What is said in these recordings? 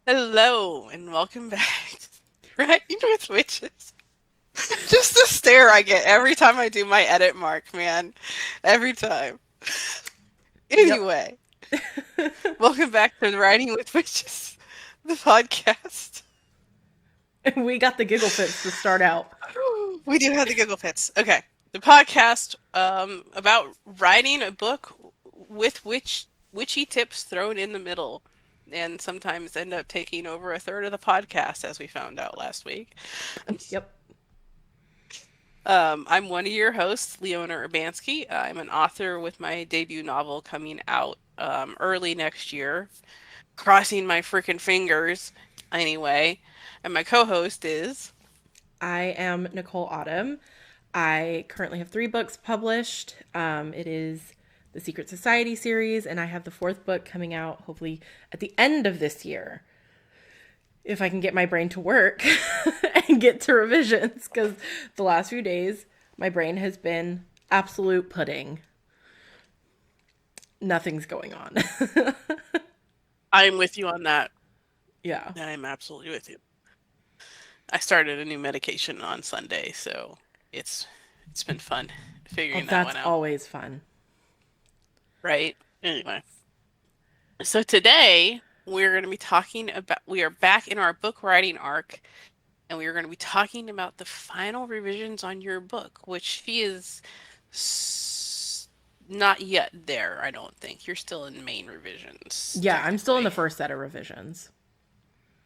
Hello and welcome back. Right with witches. Just the stare I get every time I do my edit mark, man. Every time. Yep. Anyway, welcome back to Writing with Witches, the podcast. We got the giggle fits to start out. We do have the giggle fits. Okay. The podcast about writing a book with witchy tips thrown in the middle and sometimes end up taking over a third of the podcast as we found out last week. Yep. I'm one of your hosts, Leona Urbanski. I'm an author with my debut novel coming out early next year. Crossing my freaking fingers, anyway. And my co-host is. I am Nicole Autumn. I currently have 3 books published. It is the Secret Society series, and I have the 4th book coming out hopefully at the end of this year. If I can get my brain to work and get to revisions, because the last few days my brain has been absolute pudding. Nothing's going on. I'm with you on that. Yeah. I'm absolutely with you. I started a new medication on Sunday, so it's it's been fun Oh, figuring that that's one out. always fun. Right? Anyway, so today we're going to be talking about. We are back in our book writing arc, and we are going to be talking about the final revisions on your book, which she is not yet there, I don't think. You're still in main revisions, Yeah, I'm still in the technically. first set of revisions.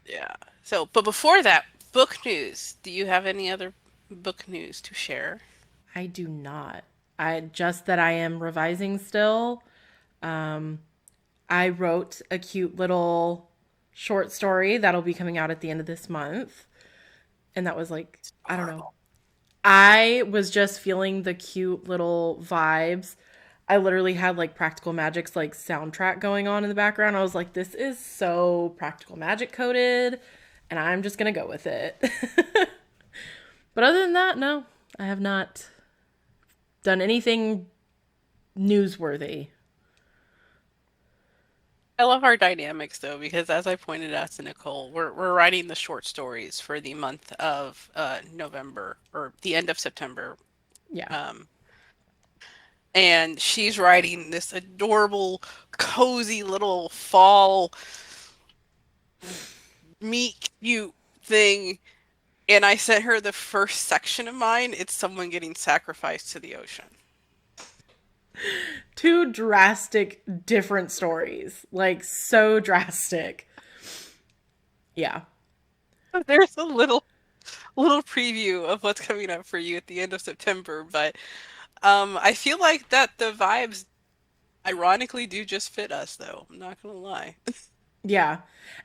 Yeah. So, but before that, book news. Do you have any other book news to share? I do not. I just that I am revising still. Um, I wrote a cute little short story that'll be coming out at the end of this month. And that was like, I don't know. Horrible. I was just feeling the cute little vibes. I literally had like Practical Magic's like soundtrack going on in the background. I was like, this is so Practical Magic coded, and I'm just gonna go with it. But other than that, no, I have not done anything newsworthy. I love our dynamics though, because as I pointed out to Nicole, we're writing the short stories for the month of November or the end of September. Yeah. Um, and she's writing this adorable, cozy little fall meet cute thing. And I sent her the first section of mine. It's someone getting sacrificed to the ocean. Two drastic different stories. Like so drastic. Yeah. There's a little preview of what's coming up for you at the end of September, but I feel like that the vibes ironically do just fit us though. I'm not gonna lie. Yeah.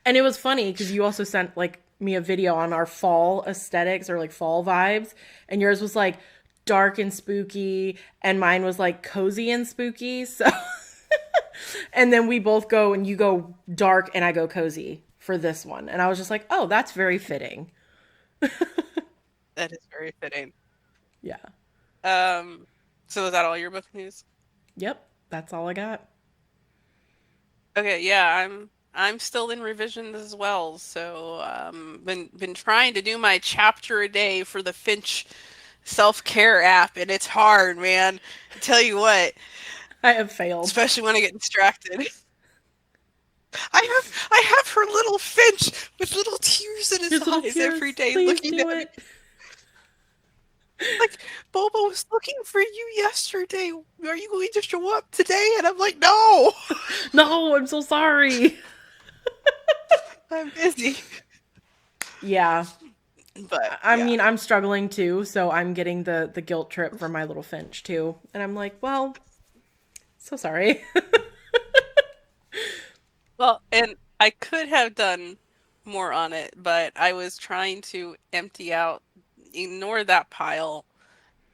And it was funny because you also sent like me a video on our fall aesthetics or like fall vibes. And yours was like dark and spooky. And mine was like cozy and spooky. So, and then we both go and you go dark and I go cozy for this one. And I was just like, oh, that's very fitting. That is very fitting. Yeah. Um, so is that all your book news? Yep. That's all I got. Okay, yeah, I'm still in revisions as well. So been trying to do my chapter a day for the Finch self-care app, and it's hard, man. I tell you what, I have failed. especially when I get distracted. I have her little Finch with little tears in his Here's little eyes every tears. day Please looking do at me. it. Like, Bobo was looking for you yesterday. Are you going to show up today? And I'm like, no, No, I'm so sorry. I'm busy. Yeah. But I yeah. mean, I'm struggling too, so I'm getting the guilt trip for my little Finch too. And I'm like, well, so sorry. Well, and I could have done more on it, but I was trying to empty out, ignore that pile.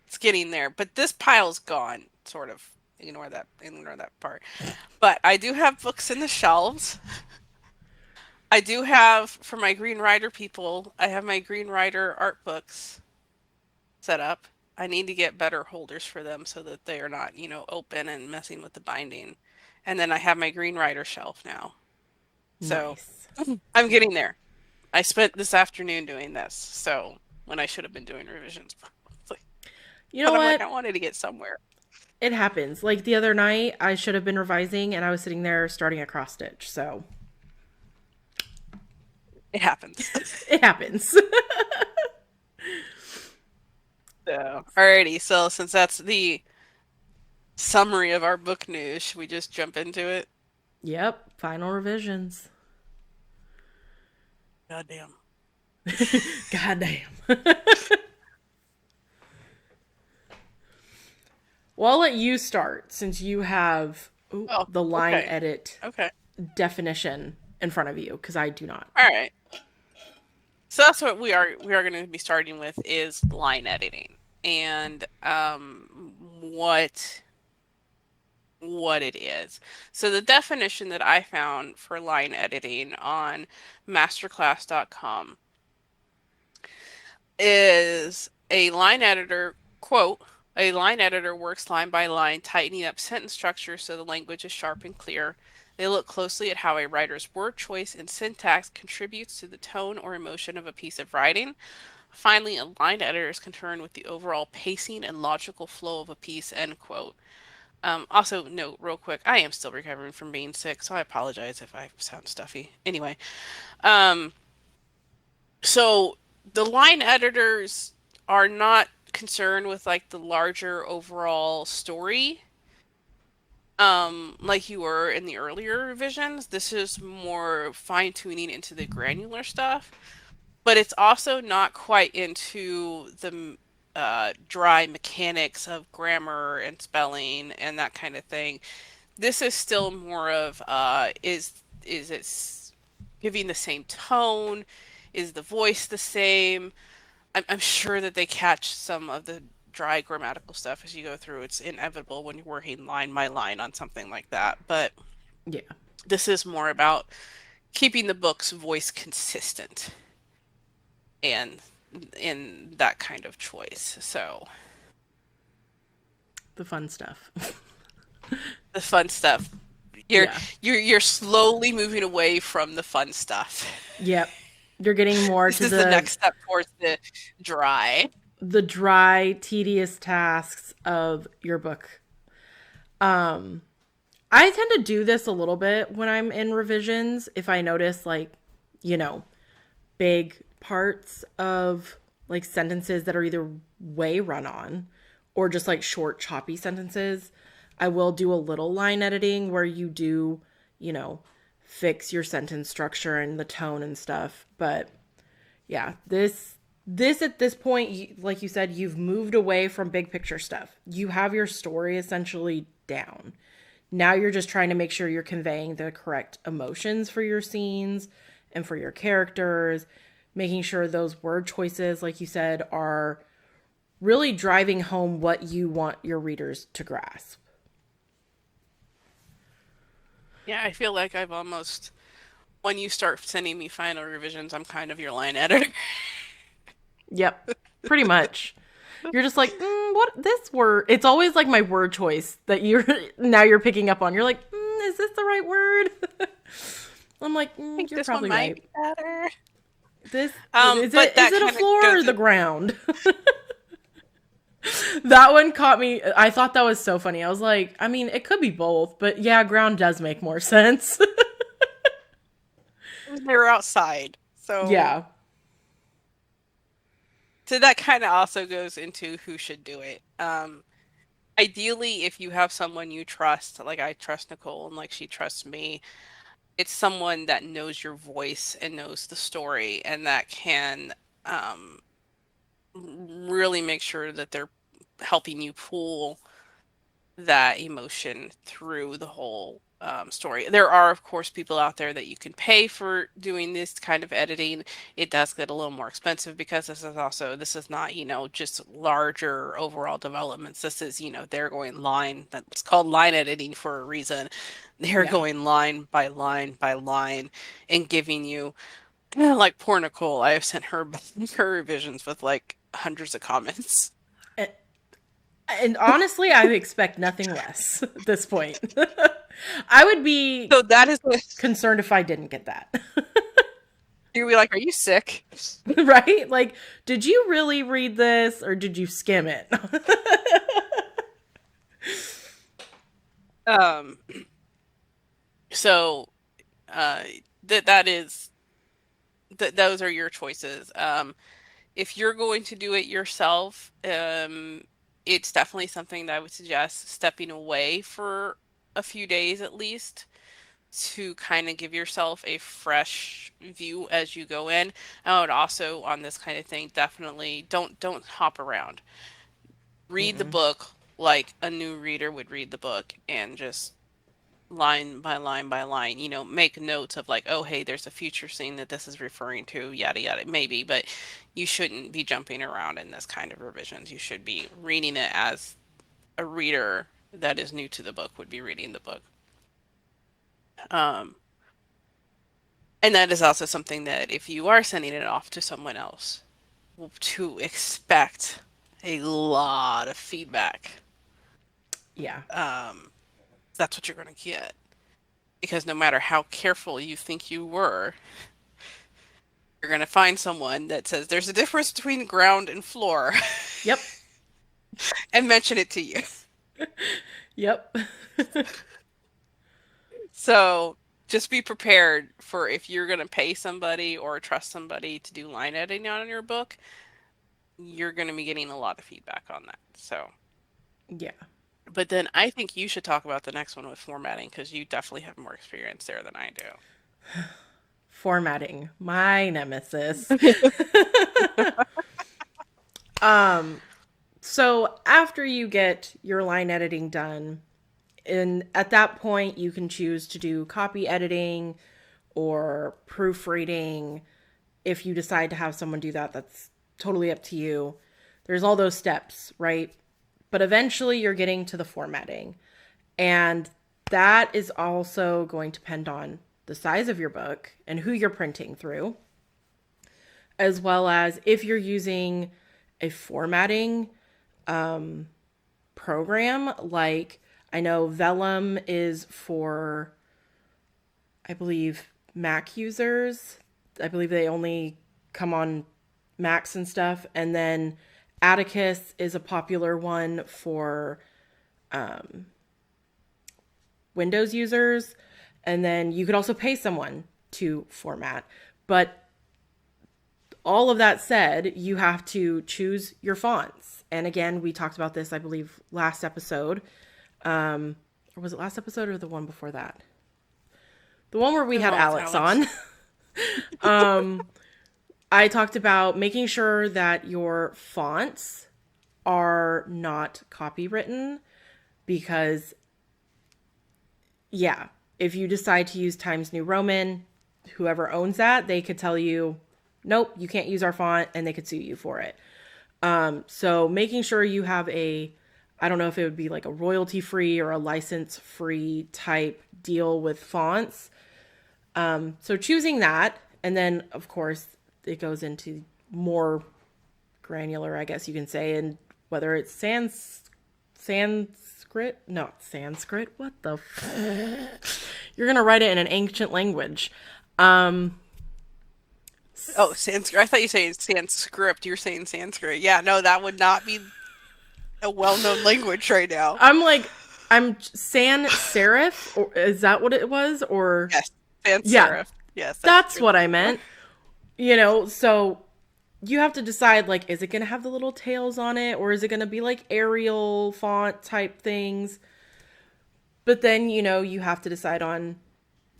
It's getting there, but this pile's gone, sort of. Ignore that part. But I do have books in the shelves. I do have for my Green Rider people, I have my Green Rider art books set up. I need to get better holders for them so that they are not open and messing with the binding. And then I have my Green Rider shelf now. So Nice. I'm getting there. I spent this afternoon doing this, so when I should have been doing revisions probably. You know But I'm like, what? I wanted to get somewhere. It happens. Like the other night, I should have been revising and I was sitting there starting a cross stitch. So It happens. it happens. So, alrighty. So since that's the summary of our book news, should we just jump into it? Yep. Final revisions. Goddamn. God damn. Well, I'll let you start since you have Oh, the line okay. edit Okay. definition in front of you because I do not. All right. So that's what we are going to be starting with is line editing and what it is. So the definition that I found for line editing on masterclass.com is a line editor, quote, a line editor works line by line, tightening up sentence structure so the language is sharp and clear. They look closely at how a writer's word choice and syntax contributes to the tone or emotion of a piece of writing. Finally, a line editor is concerned with the overall pacing and logical flow of a piece, end quote. Also, note real quick, I am still recovering from being sick, so I apologize if I sound stuffy. Anyway, um, so the line editors are not concerned with like the larger overall story, like you were in the earlier revisions. This is more fine tuning into the granular stuff, but it's also not quite into the dry mechanics of grammar and spelling and that kind of thing. This is still more of is it giving the same tone? Is the voice the same? I'm sure that they catch some of the dry grammatical stuff as you go through. It's inevitable when you're working line by line on something like that. But Yeah. this is more about keeping the book's voice consistent and in that kind of choice. So The fun stuff. the fun stuff. You're Yeah. you're slowly moving away from the fun stuff. Yep. You're getting more This to is the next step towards the dry. the dry, tedious tasks of your book. Um I tend to do this a little bit when I'm in revisions if I notice like, you know, big parts of like sentences that are either way run on or just like short choppy sentences. I will do a little line editing where you do, you know, fix your sentence structure and the tone and stuff. But yeah, this at this point, like you said, you've moved away from big picture stuff. You have your story essentially down. Now you're just trying to make sure you're conveying the correct emotions for your scenes and for your characters, making sure those word choices, like you said, are really driving home what you want your readers to grasp. Yeah, I feel like I've almost when you start sending me final revisions, I'm kind of your line editor. Yep, pretty much. You're just like, what this word? It's always like my word choice that you're now you're picking up on. You're like, is this the right word? I'm like, I think you're this one probably might right. be better. This is But it. Is that it a kind of floor or goes the in. ground? That one caught me. I thought that was so funny. I was like, I mean, it could be both, but yeah, ground does make more sense. They're outside. Yeah, So that kind of also goes into who should do it. Ideally, if you have someone you trust, like I trust Nicole and like she trusts me, it's someone that knows your voice and knows the story and that can um, really make sure that they're helping you pull that emotion through the whole story. There are, of course, people out there that you can pay for doing this kind of editing. It does get a little more expensive because this is not, just larger overall developments. This is, they're going line, that's called line editing for a reason. They're yeah. going line by line by line and giving you, like poor Nicole, I have sent her her revisions with like hundreds of comments. And honestly, I expect nothing less at this point. I would be So that is what concerned if I didn't get that. you'd be like, "Are you sick?" Right? Like, did you really read this or did you skim it? Um, so uh, that is those are your choices. If you're going to do it yourself, it's definitely something that I would suggest stepping away for a few days at least to kind of give yourself a fresh view as you go in. I would also on this kind of thing definitely don't hop around. Read the Mm-mm. book like a new reader would read the book and just line by line by line, make notes of like, oh, hey, there's a future scene that this is referring to, yada yada, maybe, but you shouldn't be jumping around in this kind of revisions. You should be reading it as a reader that is new to the book would be reading the book. Um, and that is also something that if you are sending it off to someone else, to expect a lot of feedback. Yeah. Um, that's what you're going to get. Because no matter how careful you think you were, you're going to find someone that says there's a difference between ground and floor Yep. and mention it to you. Yep. So just be prepared for if you're going to pay somebody or trust somebody to do line editing on your book, you're going to be getting a lot of feedback on that. So, Yeah. but then I think you should talk about the next one with formatting because you definitely have more experience there than I Formatting, my nemesis. do. um, so after you get your line editing done, and at that point you can choose to do copy editing or proofreading. If you decide to have someone do that, that's totally up to you. There's all those steps, right? But eventually you're getting to the formatting. And that is also going to depend on the size of your book and who you're printing through, as well as if you're using a formatting program. Like, I know Vellum is for, I believe, Mac users. I believe they only come on Macs and stuff. And then Atticus is a popular one for Windows users. And then you could also pay someone to format. But all of that said, you have to choose your fonts. And again, we talked about this, I believe, last episode. Or was it last episode or the one before that? The one where we The had one with Alex Alex. on. I talked about making sure that your fonts are not copywritten because, yeah, if you decide to use Times New Roman, whoever owns that, they could tell you, nope, you can't use our font, and they could sue you for it. So making sure you have a, I don't know if it would be like a royalty free or a license free type deal with fonts. So choosing that, and then of course it goes into more granular, I guess you can say, and whether it's Sanskrit, no, Sanskrit. What the? You're gonna write it in an ancient language. Um, Oh, Sanskrit. I thought you were saying Sanskrit. You're saying Sanskrit. Yeah, no, that would not be a well-known language right now. I'm like, I'm sans serif, or is that what it was? Or Yes, sans yeah, serif. Yes, that's what that's you're what I looking for. meant. So you have to decide, like, is it gonna have the little tails on it, or is it gonna be like Arial font type things? But then you have to decide on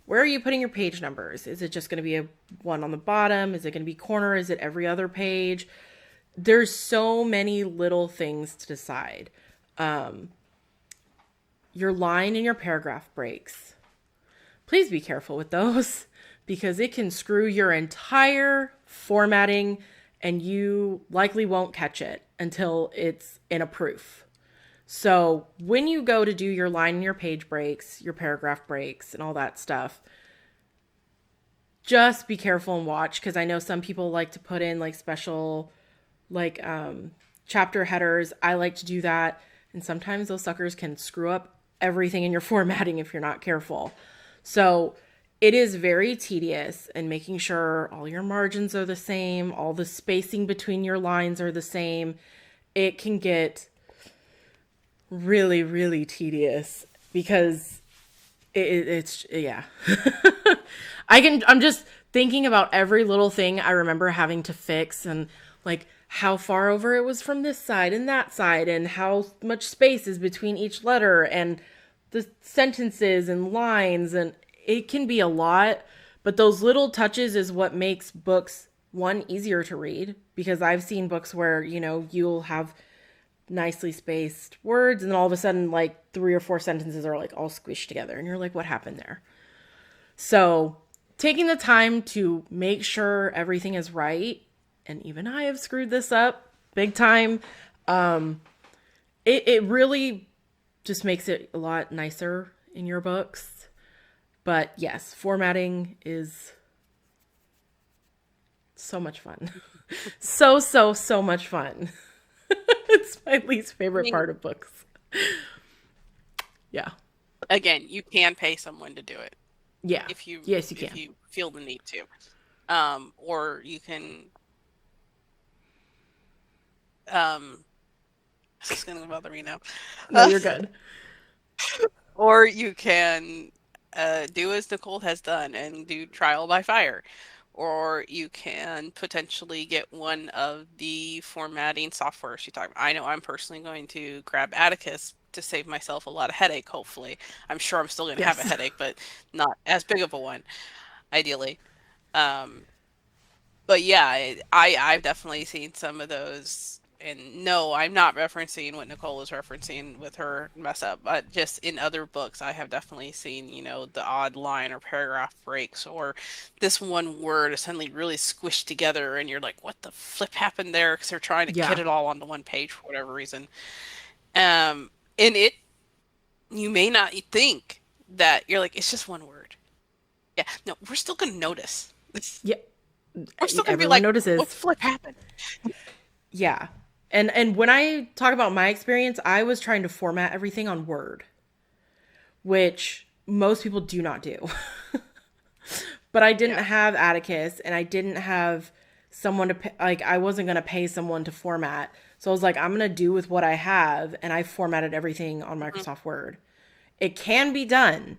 where are you putting your page numbers? Is it just going to be a one on the bottom? Is it going to be corner? Is it every other page? There's so many little things to decide. Your line and your paragraph breaks. Please be careful with those because it can screw your entire formatting and you likely won't catch it until it's in a proof. So when you go to do your line and your page breaks, your paragraph breaks, and all that stuff, just be careful and watch because I know some people like to put in like special like chapter headers. I like to do that, and sometimes those suckers can screw up everything in your formatting if you're not careful. So it is very tedious, and making sure all your margins are the same, all the spacing between your lines are the same. It can get really, really tedious because it's, yeah. I'm just thinking about every little thing I remember having to fix, and like how far over it was from this side and that side, and how much space is between each letter, and the sentences and lines, and it can be a lot. But those little touches is what makes books, one, easier to read, because I've seen books where, you'll have nicely spaced words, and then all of a sudden, like, three or four sentences are like all squished together, and you're like, what happened there? So taking the time to make sure everything is right, and even I have screwed this up big time. It really just makes it a lot nicer in your books. But yes, formatting is so much fun. So much fun. It's my least I favorite mean, part of books. Yeah. again, you can pay someone to do it Yeah. if you Yes, you if can. you feel the need to. Or you can um this is gonna bother me now. No, Uh, you're good. or you can do as Nicole has done and do trial by fire. Or you can potentially get one of the formatting software she talked about. I know I'm personally going to grab Atticus to save myself a lot of headache, hopefully. I'm sure I'm still going to have a Yes. headache, but not as big of a one, ideally. Um, but yeah, I've definitely seen some of those. And no, I'm not referencing what Nicole is referencing with her mess up, but just in other books, I have definitely seen, the odd line or paragraph breaks, or this one word is suddenly really squished together, and you're like, what the flip happened there? Because they're trying to get Yeah. it all onto one page for whatever reason. And you may not think that you're like, it's just one word. Yeah, no, we're still going to notice. Yeah. We're still going to be Everyone like, what the notices. flip happened? Yeah. And when I talk about my experience, I was trying to format everything on Word, which most people do not do. But I didn't Yeah. have Atticus, and I didn't have someone to pay, like, I wasn't going to pay someone to format. So I was like, I'm going to do with what I have, and I formatted everything on Mhm. Microsoft Word. It can be done,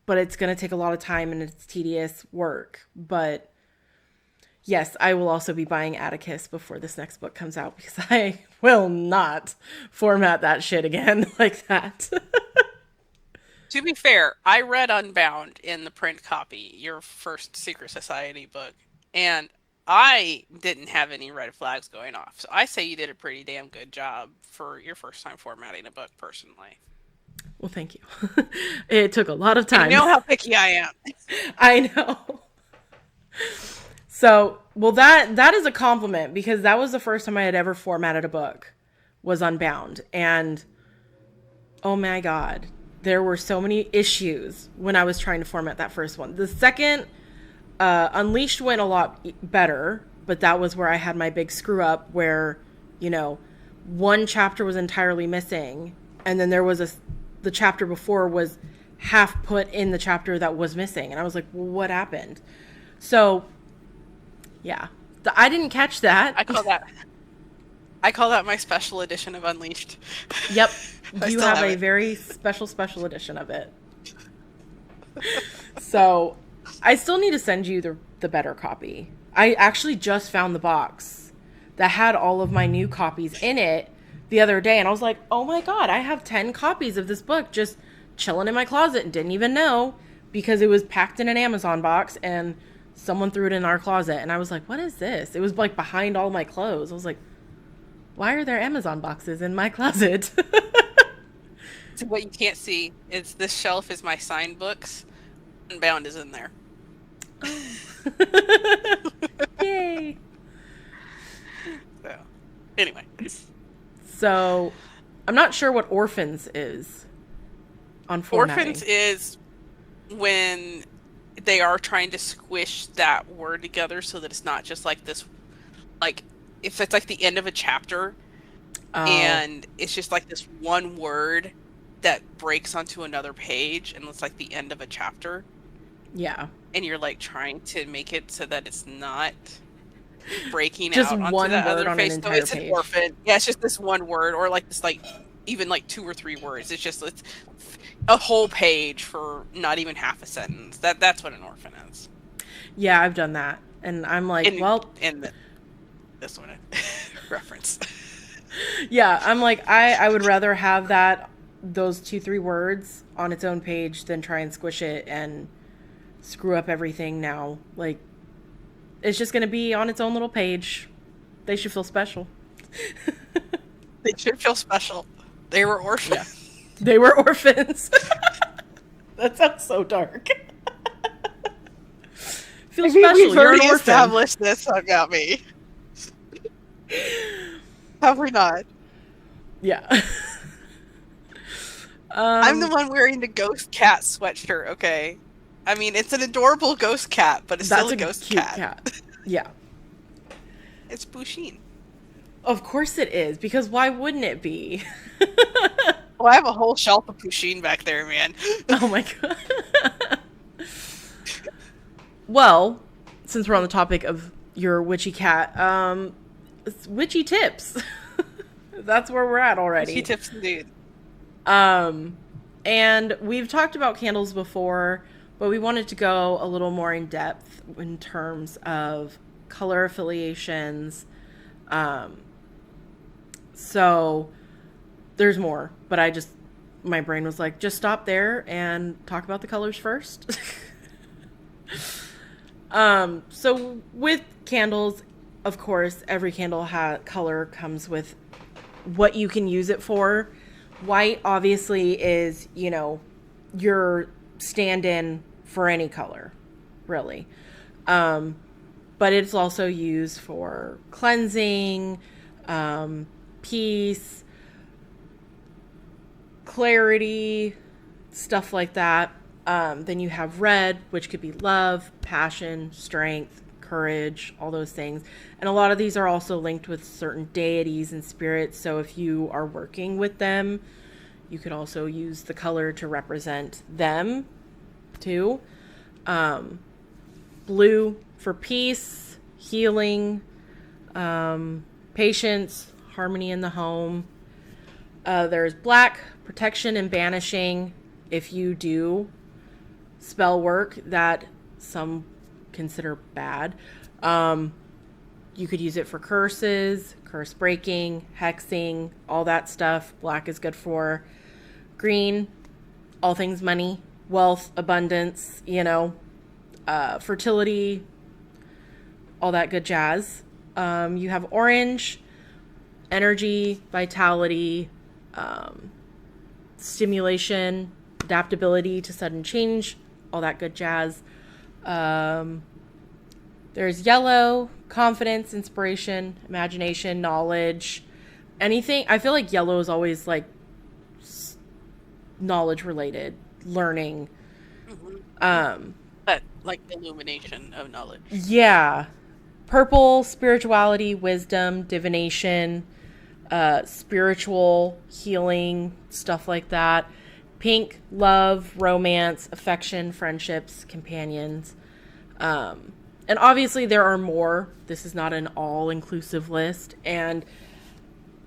but it's going to take a lot of time and it's tedious work. But yes, I will also be buying Atticus before this next book comes out, because I will not format that shit again like that. To be fair, I read Unbound in the print copy, your first Secret Society book, and I didn't have any red flags going off. So I say you did a pretty damn good job for your first time formatting a book, personally. Well, thank you. It took a lot of And you time. know how picky I am. I know. So, well, that is a compliment, because that was the first time I had ever formatted a book, was Unbound. And oh my god, there were so many issues when I was trying to format that first one. The second, Unleashed, went a lot better, but that was where I had my big screw up, where, you know, one chapter was entirely missing, and then the chapter before was half put in the chapter that was missing, and I was like, well, what happened? So yeah, I didn't catch that. I call that I call that my special edition of Unleashed. Yep, I you still have have a it. very special edition of it. So I still need to send you the better copy. I actually just found the box that had all of my new copies in it the other day, and I was like, oh my god, I have 10 copies of this book just chilling in my closet and didn't even know, because it was packed in an Amazon box and someone threw it in our closet. And I was like, what is this? It was like behind all my clothes. I was like, why are there Amazon boxes in my closet? So what you can't see is this shelf is my signed books. Unbound is in there. Oh. Yay. So anyway. So I'm not sure what Orphans is on Orphans formatting. is when they are trying to squish that word together so that it's not just like this, like if it's like the end of a chapter Oh, and it's just like this one word, that breaks onto another page and it's like the end of a chapter, Yeah. and you're like trying to make it so that it's not breaking Just out onto one that word other on an page. So entire it's an page. orphan. Yeah, it's just this one word, or like this, like even like 2 or 3 words. It's a whole page for not even half a sentence. That's what an orphan is. Yeah, I've done that. And I'm like, In well, in this one reference. yeah, I'm like, I would rather have that, those 2, 3 words on its own page than try and squish it and screw up everything now. Like, it's just going to be on its own little page. They should feel special. They should feel special. They were Yeah. orphans. They were orphans. That sounds so dark. Feel I mean, special. we've You're an already orphan. established this about me. Have we not? Yeah. I'm the um, one wearing the ghost cat sweatshirt, okay? I mean, it's an adorable ghost cat, but it's still that's a a ghost cute cat. cat. Yeah. It's Bushin. Of course it is, because why wouldn't it be? Well, I have a whole shelf of Bushin back there, man. Oh my god. Well, since we're on the topic of your witchy cat, witchy tips. That's where we're at She already. tips the dude. Um, and we've talked about candles before, but we wanted to go a little more in depth in terms of color affiliations. Um, so there's more, but my brain was like, just stop there and talk about the colors first. So with candles, of course, every candle color comes with what you can use it for. White obviously is, your stand-in for any color, really. Um, but it's also used for cleansing, peace, clarity, stuff like that. Then you have red, which could be love, passion, strength, courage, all those things. And a lot of these are also linked with certain deities and spirits. So if you are working with them, you could also use the color to represent them too. Blue for peace, healing, patience, harmony in the home. There's black, protection and banishing. If you do spell work that some consider bad, you could use it for curses, curse breaking, hexing, all that stuff. Black is good for. Green, all things money, wealth, abundance, fertility, all that good jazz. You have orange, energy, vitality, stimulation, adaptability to sudden change, all that good jazz. There's yellow, confidence, inspiration, imagination, knowledge, anything. I feel like yellow is always like knowledge related, learning. Mm-hmm. Um, But like illumination of knowledge. yeah. Purple, spirituality, wisdom, divination, spiritual healing, stuff like that. Pink, love, romance, affection, friendships, companions. And obviously there are more. This is not an all-inclusive list. And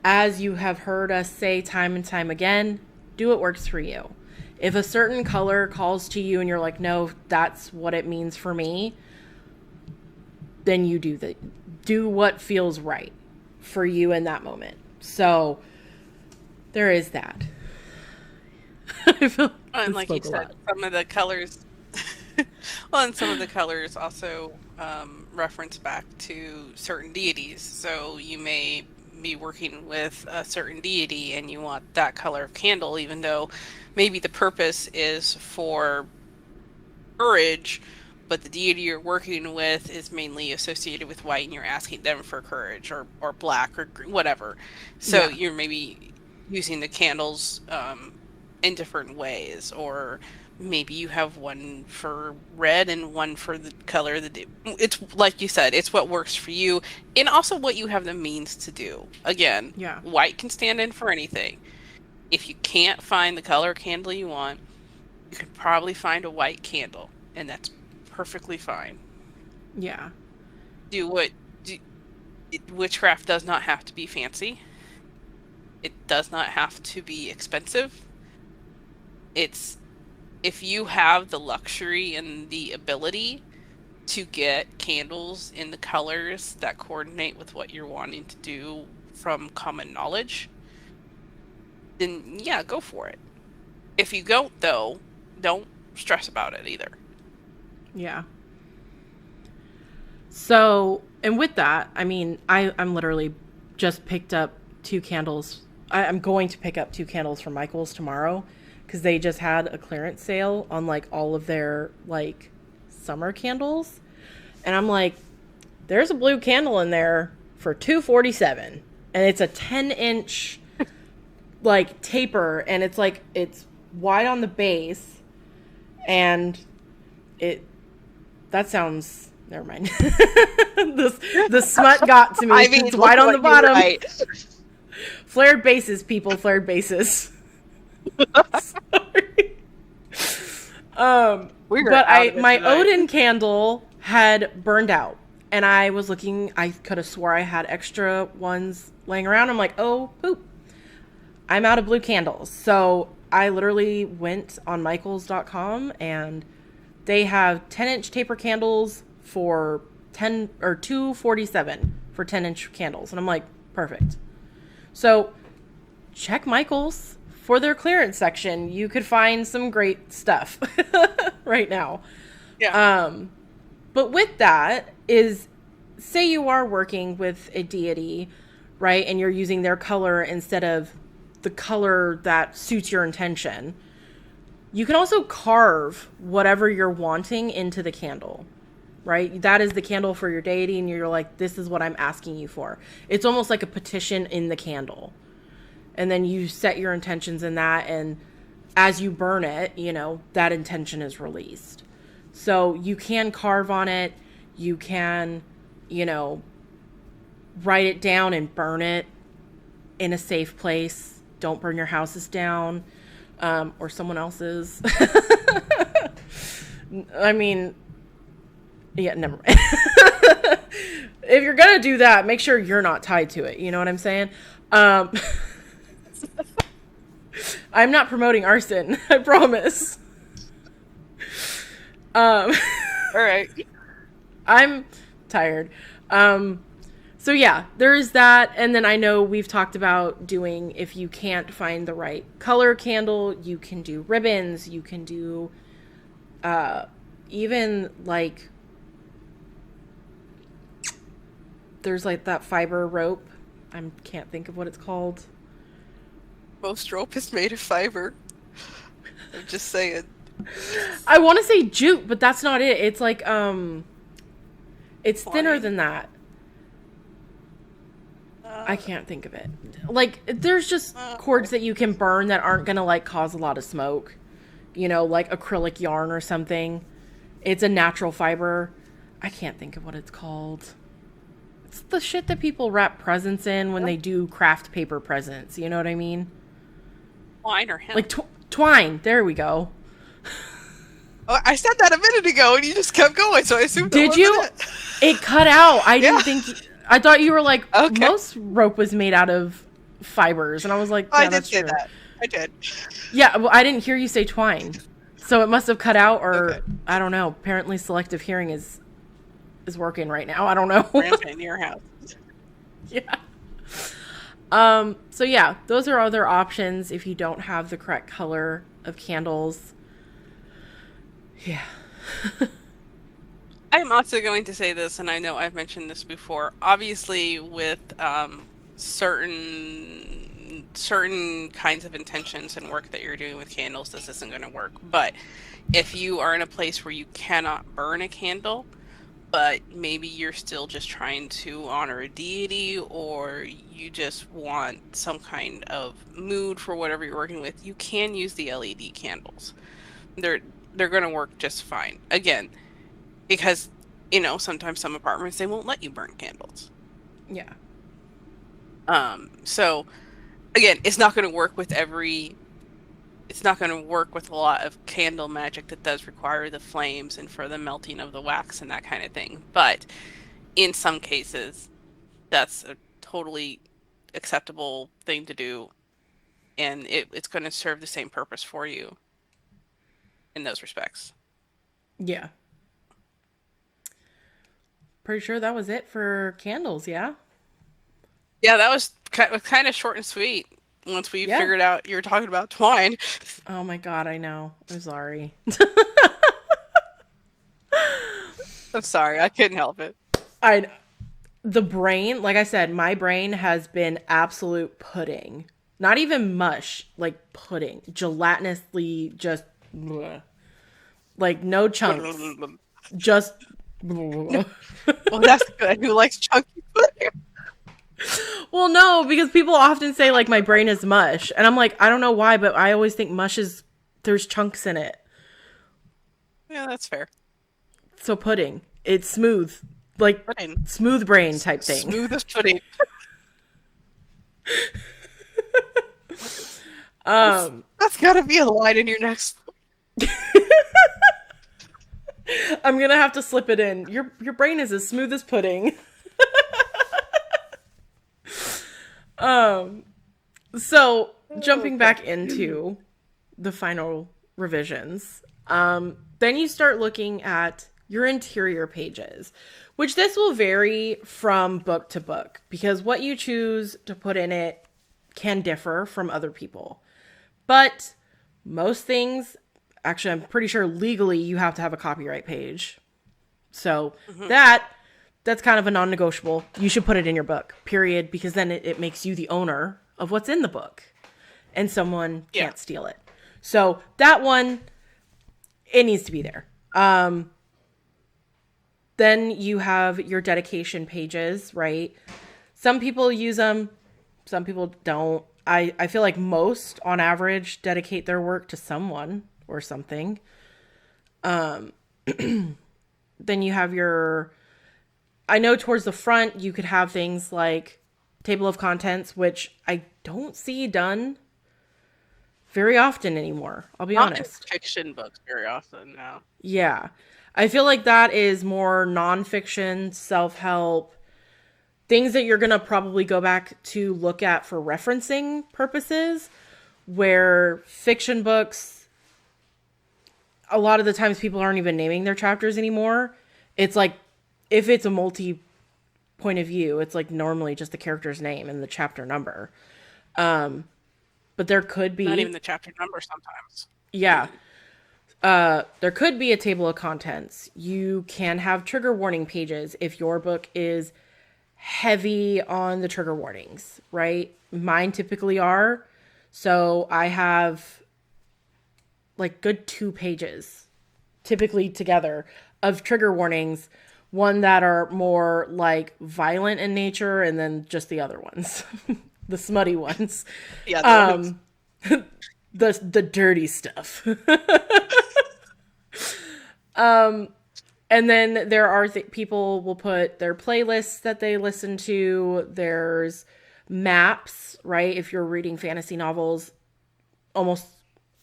as you have heard us say time and time again, do what works for you. If a certain color calls to you and you're like, no, that's what it means for me, then you do what feels right for you in that moment. So there is that. I feel like And I like you spoke a said, lot. some of the colors, well, and some of the colors also reference back to certain deities. So you may be working with a certain deity and you want that color of candle, even though maybe the purpose is for courage, but the deity you're working with is mainly associated with white and you're asking them for courage, or black or whatever. So Yeah. you're maybe using the candles in different ways, or maybe you have one for red and one for the color that it's like you said, it's what works for you and also what you have the means to do. Again, Yeah. white can stand in for anything. If you can't find the color candle you want, you could probably find a white candle, and that's perfectly fine. Yeah. Do what do, Witchcraft does not have to be fancy. It does not have to be expensive. It's if you have the luxury and the ability to get candles in the colors that coordinate with what you're wanting to do from common knowledge, then yeah, go for it. If you don't, though, don't stress about it either. Yeah. So, and with that, I mean, I'm literally just picked up two candles. I'm going to pick up two candles from Michael's tomorrow because they just had a clearance sale on like all of their like summer candles. And I'm like, there's a blue candle in there for 247, and it's a 10-inch like taper, and it's like it's wide on the base, and it that sounds never mind. The smut got to me. I mean, It's look wide on the what you're bottom. right. Flared bases, people, flared bases. Sorry. We were But out I of it my tonight. Odin candle had burned out, and I was looking. I could have swore I had extra ones laying around. I'm like, oh poop, I'm out of blue candles. So I literally went on Michaels.com, and they have 10-inch taper candles for 10 or 247 for 10-inch candles, and I'm like, perfect. So check Michaels for their clearance section. You could find some great stuff right now. Yeah. But with that is, say you are working with a deity, right, and you're using their color instead of the color that suits your intention. You can also carve whatever you're wanting into the candle, right? That is the candle for your deity, and you're like, this is what I'm asking you for. It's almost like a petition in the candle. And then you set your intentions in that, and as you burn it, you know, that intention is released. So you can carve on it, you can, you know, write it down and burn it in a safe place. Don't burn your houses down, or someone else's. I mean, yeah, never mind. If you're gonna do that, make sure you're not tied to it. You know what I'm saying? Um, I'm not promoting arson. I promise. Um, All right. I'm tired. So yeah, there is that. And then I know we've talked about doing, if you can't find the right color candle, you can do ribbons. You can do, even like, there's like that fiber rope. I can't think of what it's called. Most rope is made of fiber. I'm just saying. I want to say jute, but that's not it. It's like, it's thinner Twine. than that. I Uh, can't think of it. Like, there's just okay. cords that you can burn that aren't gonna like cause a lot of smoke. You know, like acrylic yarn or something. It's a natural fiber. I can't think of what it's called. It's the shit that people wrap presents in when they do craft paper presents. You know what I mean? Twine or Like hemp. twine. There we go. Oh, I said that a minute ago, and you just kept going, so I assumed that Did wasn't you? it. It cut out. I Yeah. didn't think. I thought you were like, Okay. most rope was made out of fibers. And I was like, Oh, I yeah, did that's say true. that. I did. Yeah, well, I didn't hear you say twine. So it must have cut out, Okay. or I don't know. Apparently selective hearing is working right now. I don't know. Rampant in your house. Yeah. So yeah, those are other options if you don't have the correct color of candles. Yeah. I'm also going to say this, and I know I've mentioned this before. Obviously, with certain kinds of intentions and work that you're doing with candles, this isn't going to work. But if you are in a place where you cannot burn a candle, but maybe you're still just trying to honor a deity, or you just want some kind of mood for whatever you're working with, you can use the LED candles. They're they're going to work just fine. Again, because sometimes some apartments they won't let you burn candles. Yeah. So again, it's not going to work with every. It's not going to work with a lot of candle magic that does require the flames and for the melting of the wax and that kind of thing. But in some cases, that's a totally acceptable thing to do, and it's going to serve the same purpose for you in those respects. Yeah. Pretty sure that was it for candles, yeah? Yeah, that was kind of short and sweet once we Yeah. figured out you were talking about twine. Oh my god, I know. I'm sorry. I'm sorry, I couldn't help it. I the brain, like I said, my brain has been absolute pudding. Not even mush, like pudding. Gelatinously just bleh. Like no chunks. Just bleh. Well, that's good. Who likes chunky food? Well, no, because people often say like my brain is mush, and I'm like, I don't know why, but I always think mush is there's chunks in it. Yeah, that's fair. So pudding, it's smooth, like Pudding. smooth brain type thing. Smooth as pudding. Um, That's gotta be a line in your next. I'm gonna have to slip it in. Your brain is as smooth as pudding. Um, so jumping Okay. back into the final revisions, then you start looking at your interior pages, which this will vary from book to book because what you choose to put in it can differ from other people. But most things, actually, I'm pretty sure legally you have to have a copyright page. So Hmm. that's kind of a non-negotiable. You should put it in your book, period, because then it makes you the owner of what's in the book, and someone Yeah. can't steal it. So that one, it needs to be there. Then you have your dedication pages, right? Some people use them, some people don't. I feel like most, on average, dedicate their work to someone or something. Then you have your I know towards the front you could have things like table of contents, which I don't see done very often anymore. I'll be Not in honest. fiction books very often now. Yeah. I feel like that is more nonfiction, self help, things that you're going to probably go back to look at for referencing purposes, where fiction books, a lot of the times people aren't even naming their chapters anymore. It's like, if it's a multi point of view, it's like normally just the character's name and the chapter number. But there could Not even be, the chapter number sometimes. yeah, there could be a table of contents. You can have trigger warning pages if your book is heavy on the trigger warnings, right? Mine typically are. So I have like good 2 pages typically together of trigger warnings, one that are more like violent in nature and then just the other ones, the smutty ones. The other ones. Um the dirty stuff. And then there are people will put their playlists that they listen to. There's maps, right? If you're reading fantasy novels, almost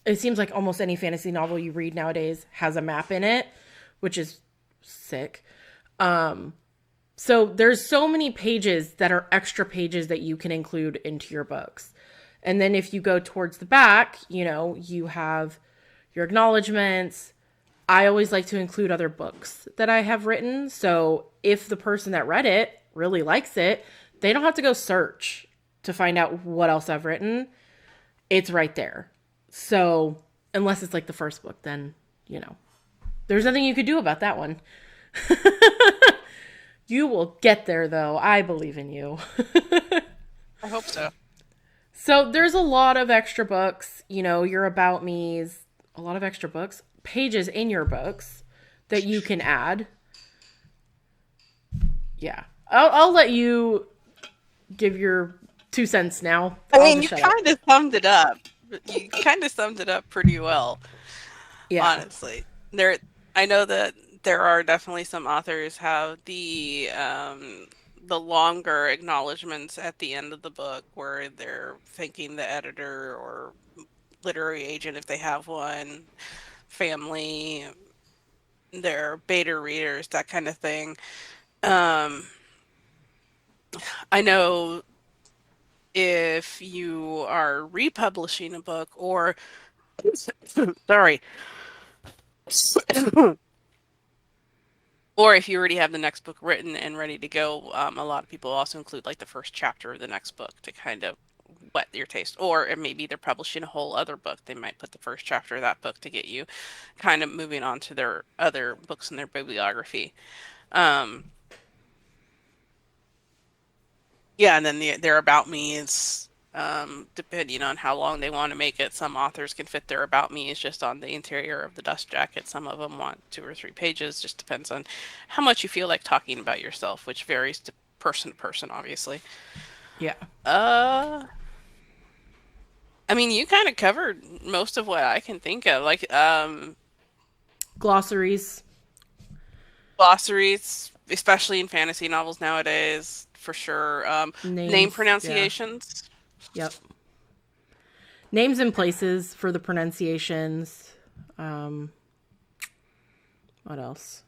it seems like almost any fantasy novel you read nowadays has a map in it, which is sick. So there's so many pages that are extra pages that you can include into your books. And then if you go towards the back, you have your acknowledgments. I always like to include other books that I have written. So if the person that read it really likes it, they don't have to go search to find out what else I've written. It's right there. So unless it's like the first book, then, there's nothing you could do about that one. You will get there, though. I believe in you. I hope so. So there's a lot of extra books, your about me's, a lot of extra books, pages in your books that you can add. Yeah. I'll let you give your 2 cents now. I I'll mean, just you shut up. kind of summed it up. You kind of summed it up pretty well, Yeah. honestly. I know that there are definitely some authors have the longer acknowledgments at the end of the book where they're thanking the editor or literary agent if they have one, family, their beta readers, that kind of thing. Um, I know if you are republishing a book or sorry, or if you already have the next book written and ready to go, a lot of people also include like the first chapter of the next book to kind of whet your taste. Or maybe they're publishing a whole other book. They might put the first chapter of that book to get you kind of moving on to their other books in their bibliography. Um, yeah, and then their about me is depending on how long they want to make it. Some authors can fit their about me is just on the interior of the dust jacket. Some of them want 2 or 3 pages. Just depends on how much you feel like talking about yourself, which varies to person, obviously. Yeah. Uh, I mean, you kind of covered most of what I can think of, like Glossaries, glossaries, especially in fantasy novels nowadays, for sure. Name names. Yeah. pronunciations, Yep. Names and places for the pronunciations. Um, what else?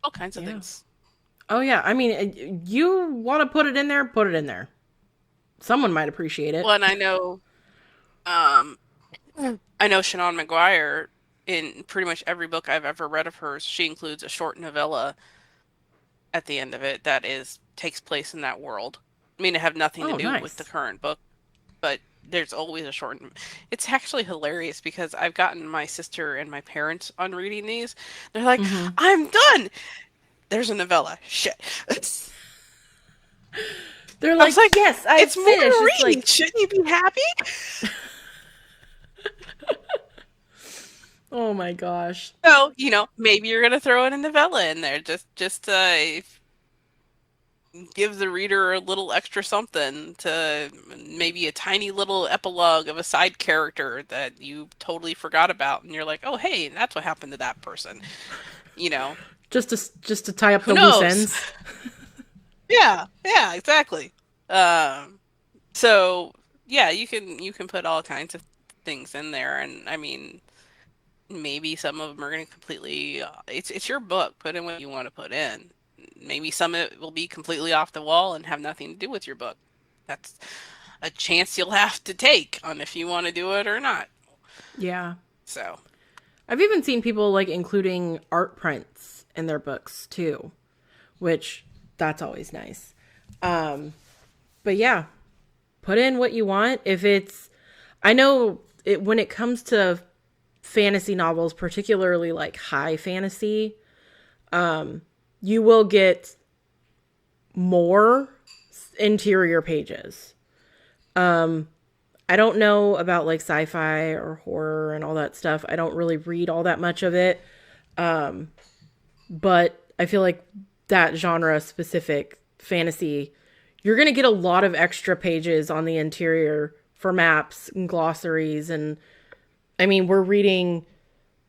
all kinds of Yeah. things. Oh yeah. I mean, you want to put it in there? Put it in there. Someone might appreciate Well, it. and um, I know Shannon McGuire, in pretty much every book I've ever read of hers, she includes a short novella at the end of it that is takes place in that world. I mean, it have nothing to Oh, do with the nice. current book, but there's always a short. It's actually hilarious because I've gotten my sister and my parents on reading these. They're like, Mm-hmm. "I'm done. There's a novella. Shit." They're I was like, like, yes, I've "It's more finished. to It's read. like, Shouldn't you be happy?" oh my gosh. So, maybe you're gonna throw in a novella in there, just give the reader a little extra something to maybe a tiny little epilogue of a side character that you totally forgot about, and you're like, oh, hey, that's what happened to that person. You know, Just to tie up who the loose knows? ends. Yeah, yeah, exactly. Um, so yeah, you can put all kinds of things in there, and I mean, maybe some of them are going to completely it's your book, put in what you want to put in. Maybe some of it will be completely off the wall and have nothing to do with your book. That's a chance you'll have to take on if you want to do it or not. Yeah. So I've even seen people like including art prints in their books too, which that's always nice. Um, but yeah, put in what you want. If it's, I know it when it comes to fantasy novels, particularly like high fantasy, you will get more interior pages. I don't know about like sci-fi or horror and all that stuff. I don't really read all that much of it, but I feel like that genre specific fantasy, you're going to get a lot of extra pages on the interior for maps and glossaries. And I mean, we're reading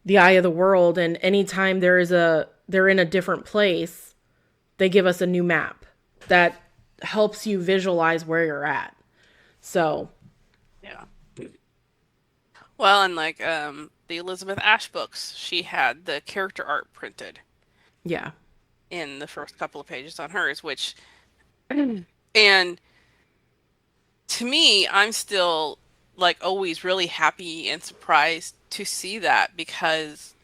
The Eye of the World, and anytime they're in a different place, they give us a new map that helps you visualize where you're at. So, yeah. Well, and like the Elizabeth Ash books, she had the character art printed yeah. in the first couple of pages on hers, which and to me, I'm still like always really happy and surprised to see that because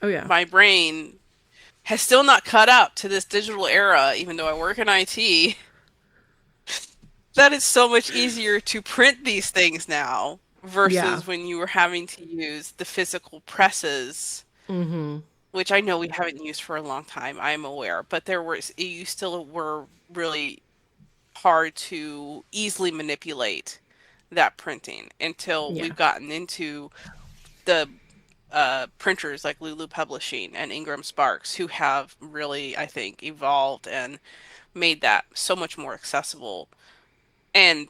Oh yeah. my brain has still not caught up to this digital era, even though I work in IT. That is so much easier to print these things now Yeah. versus when you were having to use the physical presses, Mhm. which I know we haven't used for a long time, I'm aware, but you still were really hard to easily manipulate that printing until Yeah. we've gotten into the printers like Lulu Publishing and Ingram Sparks, who have really, I think, evolved and made that so much more accessible. And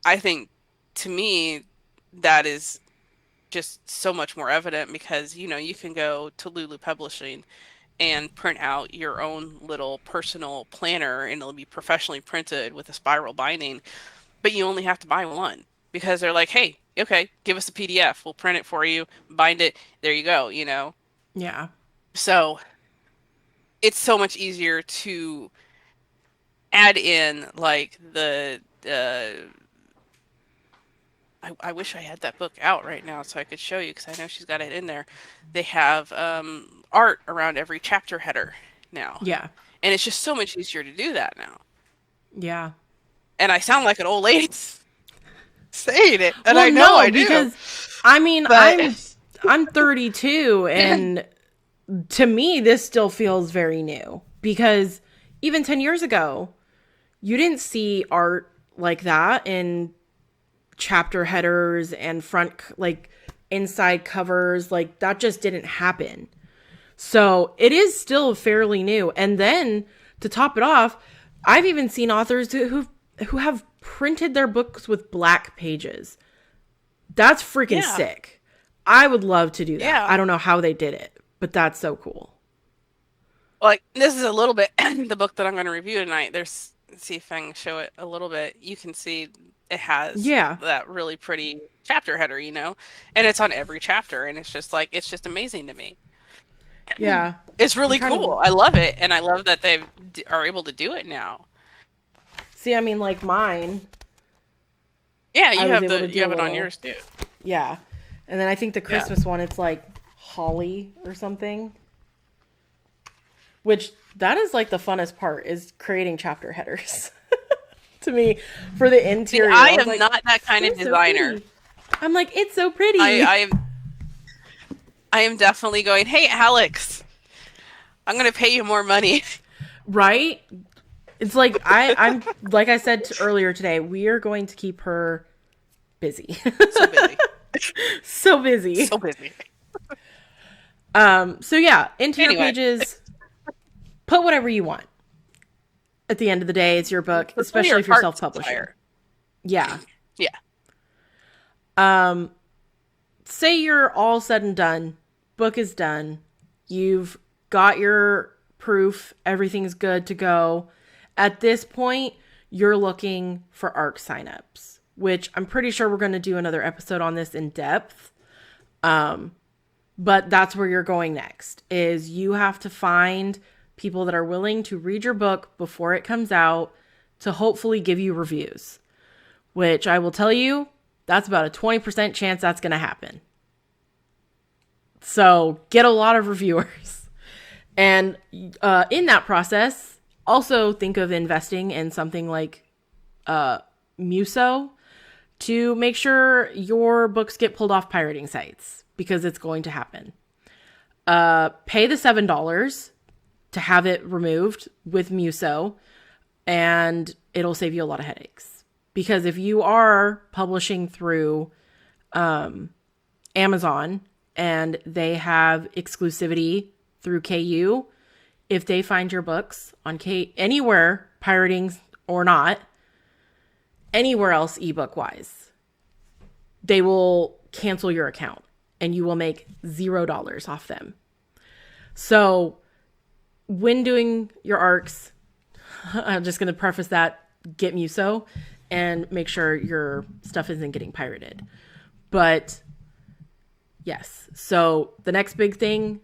I think to me, that is just so much more evident because, you can go to Lulu Publishing and print out your own little personal planner, and it'll be professionally printed with a spiral binding, but you only have to buy one because they're like, hey, okay, give us a PDF. We'll print it for you, bind it. There you go, you know? Yeah. So it's so much easier to add in like I wish I had that book out right now so I could show you because I know she's got it in there. They have art around every chapter header now. Yeah. And it's just so much easier to do that now. Yeah. And I sound like an old lady saying it, and Well, I know no, I do. because I mean, But I'm 32, and to me this still feels very new because even 10 years ago, you didn't see art like that in chapter headers and front like inside covers, like that just didn't happen. So, it is still fairly new. And then to top it off, I've even seen authors who have printed their books with black pages. That's freaking yeah, sick. I would love to do that. yeah. I don't know how they did it, but that's so cool. Like this is a little bit the book that I'm going to review tonight. There's see if I can show it a little bit. You can see it has Yeah. that really pretty chapter header, you know, and it's on every chapter, and it's just like it's just amazing to me. Yeah. It's I'm really trying to cool. I love it, and I love that they are able to do it now. see, I mean, like mine, Yeah, I was able to you do a have it on little, yours too. yeah. And then I think the Yeah. Christmas one, it's like holly or something, which that is like the funnest part is creating chapter headers to me for the See, interior. I I was am like, not that kind they're of so designer. pretty. I'm like, it's so I pretty. I am I am definitely going, "Hey, Alex, I'm going to pay you more money." Right? It's like I'm like I said earlier today, we are going to keep her busy. So busy. So busy. So busy. So yeah, interior Anyway, pages, put whatever you want. At the end of the day, it's your book, fulfill especially your if you're heart's self-publishing. desire. Yeah. Yeah. Say you're all said and done, book is done, you've got your proof, everything's good to go. At this point, you're looking for ARC signups, which I'm pretty sure we're going to do another episode on this in depth. But that's where you're going next is you have to find people that are willing to read your book before it comes out to hopefully give you reviews, which I will tell you, that's about a 20% chance that's going to happen. So get a lot of reviewers. And in that process, also think of investing in something like Muso to make sure your books get pulled off pirating sites because it's going to happen. Pay the $7 to have it removed with Muso, and it'll save you a lot of headaches. Because if you are publishing through Amazon and they have exclusivity through KU, if they find your books on anywhere, pirating or not, anywhere else ebook wise, they will cancel your account and you will make $0 off them. So when doing your ARCs, I'm just going to preface that, get Muso and make sure your stuff isn't getting pirated. But yes, so the next big thing,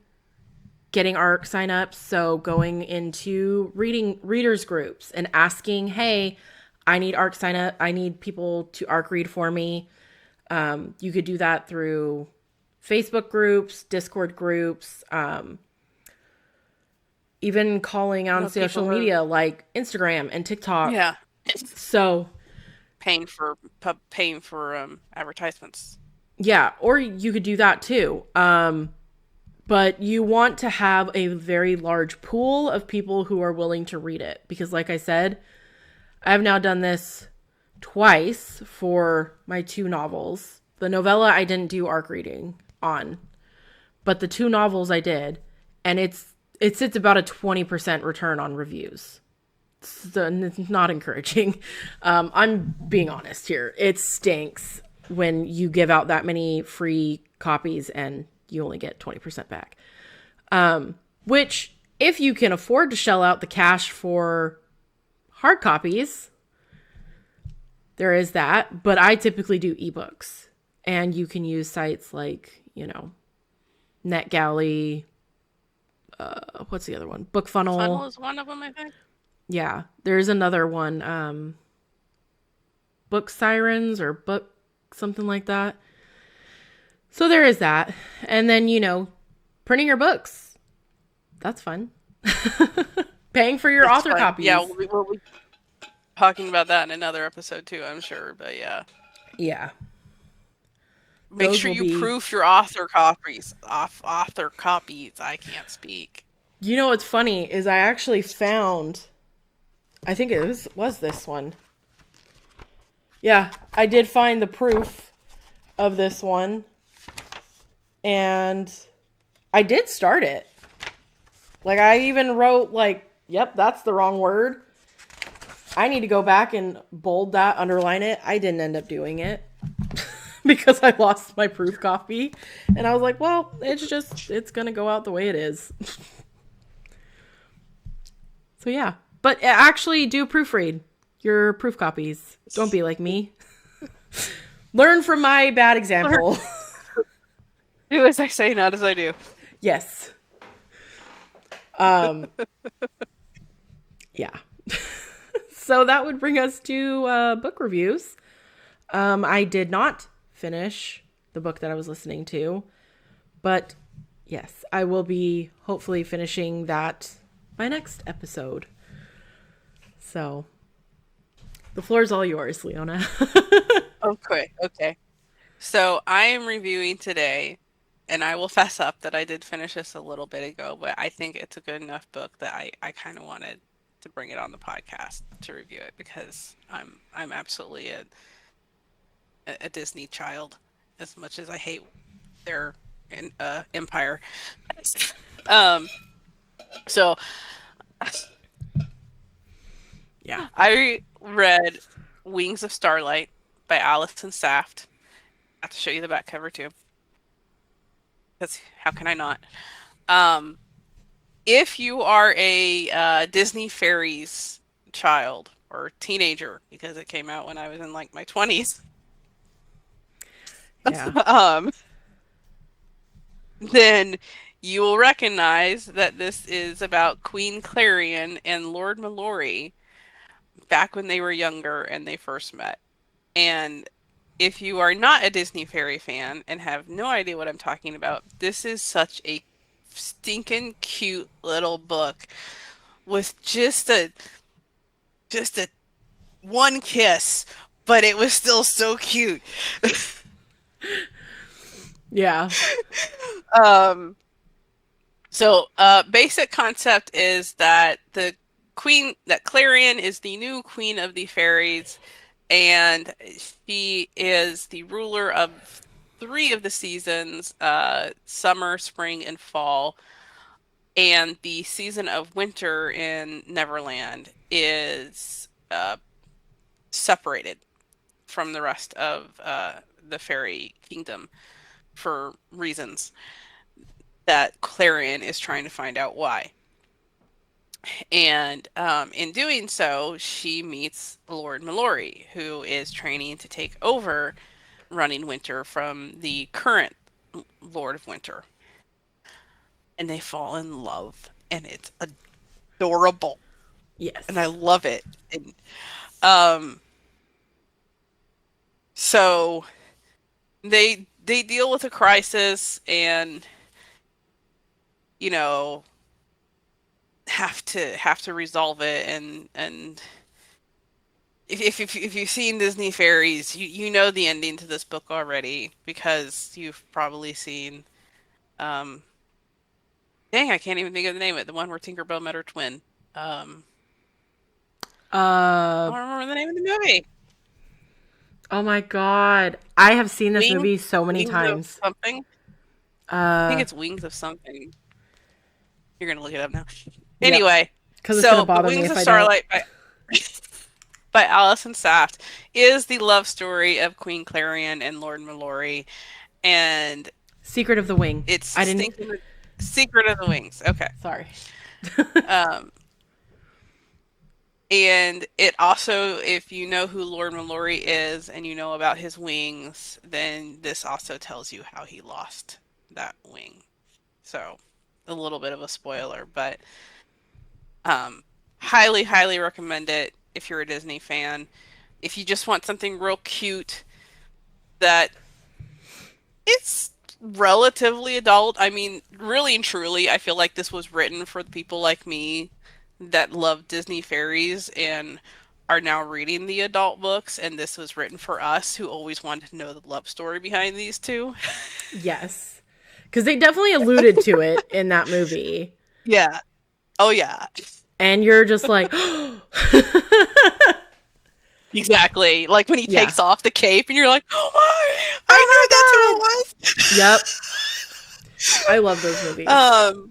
getting ARC signups. So going into readers groups and asking, hey, I need ARC sign up. I need people to ARC read for me. You could do that through Facebook groups, Discord groups, even calling on social People are, media like Instagram and TikTok. yeah, So paying for advertisements. yeah, or you could do that too. But you want to have a very large pool of people who are willing to read it. Because like I said, I've now done this twice for my 2 novels. The novella I didn't do ARC reading on, but the 2 novels I did. And it sits about a 20% return on reviews. So it's not encouraging. I'm being honest here. It stinks when you give out that many free copies and you only get 20% back. Which If you can afford to shell out the cash for hard copies, there is that. But I typically do ebooks. And you can use sites like, NetGalley. What's the other one? Book Funnel Funnel. is one of them, I think. Yeah. There's another one. Book Sirens or Book something like that. So there is that. And then, printing your books. That's fun. Paying for your That's author fun. Yeah, copies. we'll be talking about that in another episode too, I'm sure. But yeah, Yeah. make Those sure will you be. proof your author copies. Author copies. I can't speak. What's funny is I actually found, I think it was this one. Yeah, I did find the proof of this one and I did start it. Like I even wrote like, yep, that's the wrong word. I need to go back and bold that, underline it. I didn't end up doing it because I lost my proof copy. And I was like, well, it's going to go out the way it is. So yeah. But actually do proofread your proof copies. Don't be like me. Learn from my bad example. Do as I say, not as I do. Yes. Um, yeah. So that would bring us to book reviews. I did not finish the book that I was listening to, but yes, I will be hopefully finishing that by next episode. So the floor is all yours, Leona. Okay, okay. So I am reviewing today, and I will fess up that I did finish this a little bit ago, but I think it's a good enough book that I kind of wanted to bring it on the podcast to review it because I'm absolutely a Disney child as much as I hate their empire. Um, so Yeah. I read Wings of Starlight by Allison Saft. I have to show you the back cover too. Because how can I not? Um, if you are a Disney Fairies child or teenager, because it came out when I was in like my 20s, Yeah. um, then you will recognize that this is about Queen Clarion and Lord Mallory back when they were younger and they first met. And if you are not a Disney Fairy fan and have no idea what I'm talking about, this is such a stinking cute little book with just a one kiss, but it was still so cute. Yeah. Um, basic concept is that that Clarion is the new queen of the fairies, and she is the ruler of three of the seasons, summer, spring, and fall. And the season of winter in Neverland is separated from the rest of the fairy kingdom for reasons that Clarion is trying to find out why. And in doing so, she meets Lord Mallory, who is training to take over running Winter from the current Lord of Winter. And they fall in love, and it's adorable, and I Yes. love it. And um, so they deal with a crisis, and you know have to resolve it, and if you've seen Disney fairies, you know the ending to this book already because you've probably seen um dang, I can't even think of the name of it, the one where Tinkerbell met her twin. um I Uh don't remember the name of the movie. oh my god. I have seen this Wings movie so many Wings of times. something. I think Uh it's Wings of something. You're gonna look it up now. yep. Anyway, Cuz it's going to so the bother me Wings if of I don't. Starlight by Allison Saft is the love story of Queen Clarion and Lord Mallory, and Secret of the Wing. it's I didn't stinking Secret of the Wings. Okay. Sorry. Um, and it also, if you know who Lord Mallory is and you know about his wings, then this also tells you how he lost that wing. So, a little bit of a spoiler, but um, highly, highly recommend it if you're a Disney fan. If you just want something real cute that it's relatively adult. I mean, really and truly, I feel like this was written for the people like me that love Disney fairies and are now reading the adult books, and this was written for us who always wanted to know the love story behind these two. Yes. Because they definitely alluded to it in that movie. Yeah. Oh yeah. And you're just like, Exactly. Like when he yeah. takes off the cape and you're like, "Oh, I knew that's Oh my god. who it Yep. I love those movies. was."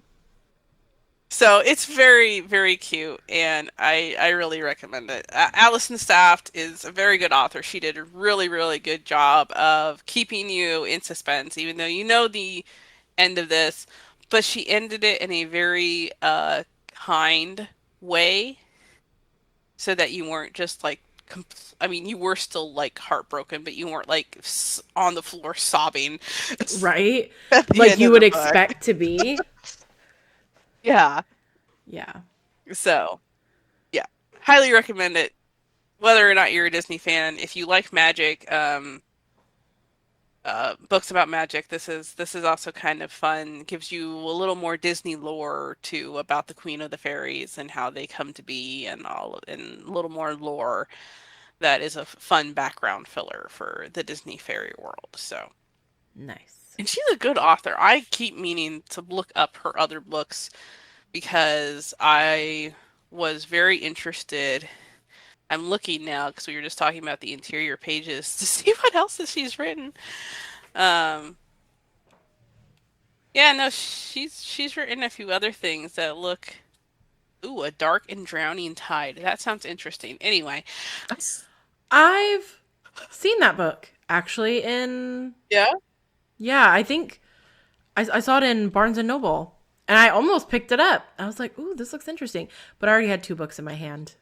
So it's very, very cute, and I really recommend it. Allison Saft is a very good author. She did a really, really good job of keeping you in suspense, even though you know the end of this, but she ended it in a very kind way, so that you weren't just like, I mean, you were still like heartbroken, but you weren't like on the floor sobbing Right? at the Like end you of would the book. expect to be. Yeah. Yeah. So yeah, highly recommend it. Whether or not you're a Disney fan, if you like magic, books about magic, this is also kind of fun. Gives you a little more Disney lore too about the Queen of the Fairies and how they come to be, and and a little more lore that is a fun background filler for the Disney fairy world. So, Nice. and she's a good author. I keep meaning to look up her other books because I was very interested. I'm looking now because we were just talking about the interior pages to see what else that she's written. Um, yeah, no, she's written a few other things that look. Ooh, a dark and drowning tide. That sounds interesting. Anyway, I've seen that book actually in, yeah. yeah, I think I saw it in Barnes and Noble and I almost picked it up. I was like, ooh, this looks interesting. But I already had two books in my hand.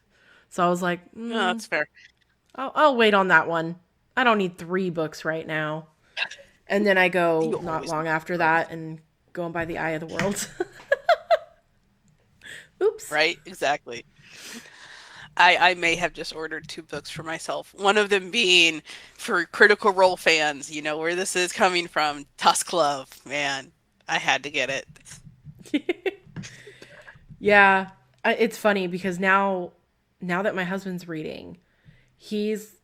So I was like, No, that's fair. I'll wait on that one. I don't need three books right now. And then I go You not always long need after growth, that and go and buy The Eye of the World. Oops. right? Exactly. I may have just ordered two books for myself. One of them being for Critical Role fans, you know where this is coming from. Tusk Love, man. I had to get it. Yeah, it's funny because now that my husband's reading, he's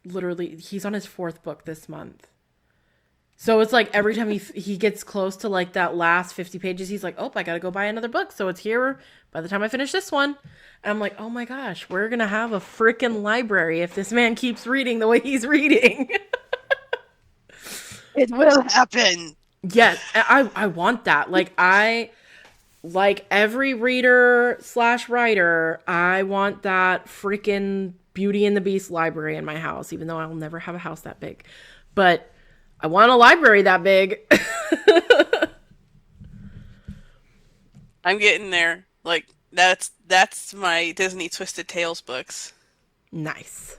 on his fourth book this month. So it's like every time he gets close to like that last 50 pages, he's like, "Oh, I got to go buy another book." So it's here by the time I finish this one. And I'm like, "Oh my gosh, we're going to have a freaking library if this man keeps reading the way he's reading." It will happen. Yes, I want that. Like every reader slash writer, I want that freaking Beauty and the Beast library in my house, even though I'll never have a house that big. But I want a library that big. I'm getting there. Like that's my Disney Twisted Tales books. Nice.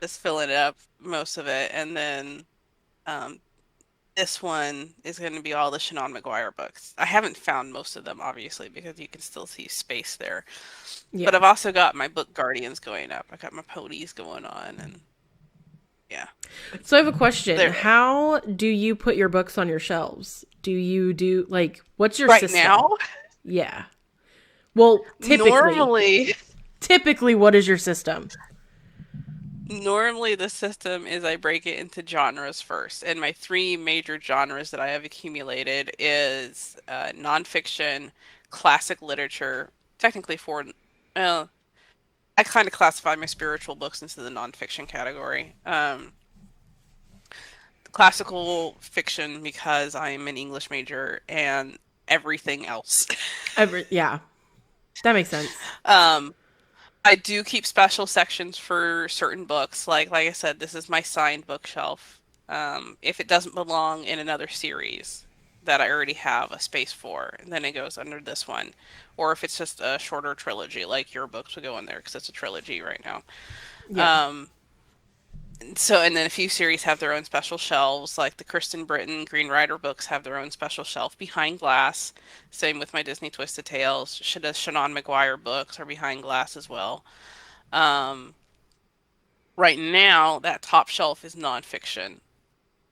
Just filling it up, most of it, and then um, this one is going to be all the Shannon McGuire books. I haven't found most of them, obviously, because you can still see space there. But Yeah. I've also got my book Guardians going up. I got my ponies going on, and yeah, So I have a question. there. How do you put your books on your shelves? Do you do like what's your Right system? now, Yeah. Well, normally, typically what is your system? normally the system is I break it into genres first, and my three major genres that I have accumulated is nonfiction, classic literature, technically four. Well, I kind of classify my spiritual books into the nonfiction category. Classical fiction because I'm an English major and everything else. Yeah. That makes sense. um, I do keep special sections for certain books. Like I said, this is my signed bookshelf. If it doesn't belong in another series, that I already have a space for, and then it goes under this one. Or if it's just a shorter trilogy, like your books would go in there because it's a trilogy right now. Yeah. Um, so, and then a few series have their own special shelves, like the Kirsten Britton Green Rider books have their own special shelf behind glass. Same with my Disney Twisted Tales. The Shannon Maguire books are behind glass as well. Um, right now, that top shelf is nonfiction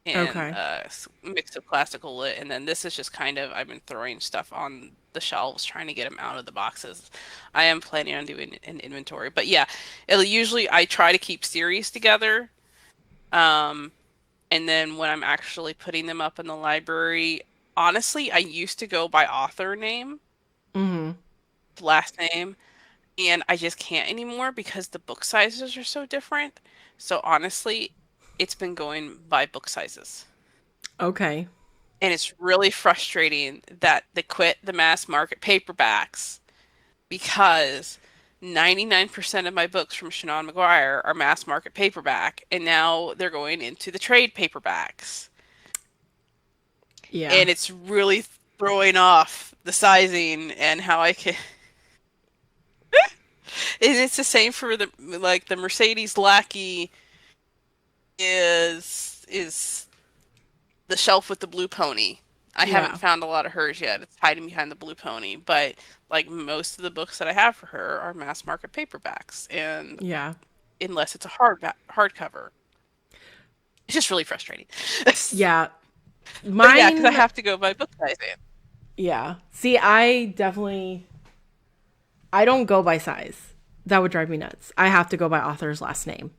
and Okay. mix of classical lit, and then this is just kind of I've been throwing stuff on the shelves, trying to get them out of the boxes. I am planning on doing an inventory, but yeah, it'll usually I try to keep series together. Um, and then when I'm actually putting them up in the library, honestly, I used to go by author name, Mm-hmm. last name, and I just can't anymore because the book sizes are so different. So honestly, it's been going by book sizes. Okay. And it's really frustrating that they quit the mass market paperbacks because 99% of my books from Shannon Maguire are mass market paperback, and now they're going into the trade paperbacks. Yeah. And it's really throwing off the sizing and how I can. And it's the same for the Mercedes Lackey is the shelf with the blue pony. I haven't Yeah. found a lot of hers yet. It's hiding behind the blue pony, but like most of the books that I have for her are mass market paperbacks, and Yeah. unless it's a hardcover, it's just really frustrating. Yeah. But yeah, because I Mine, have to go by book sizing. yeah. See, I don't go by size. That would drive me nuts. I have to go by author's last name.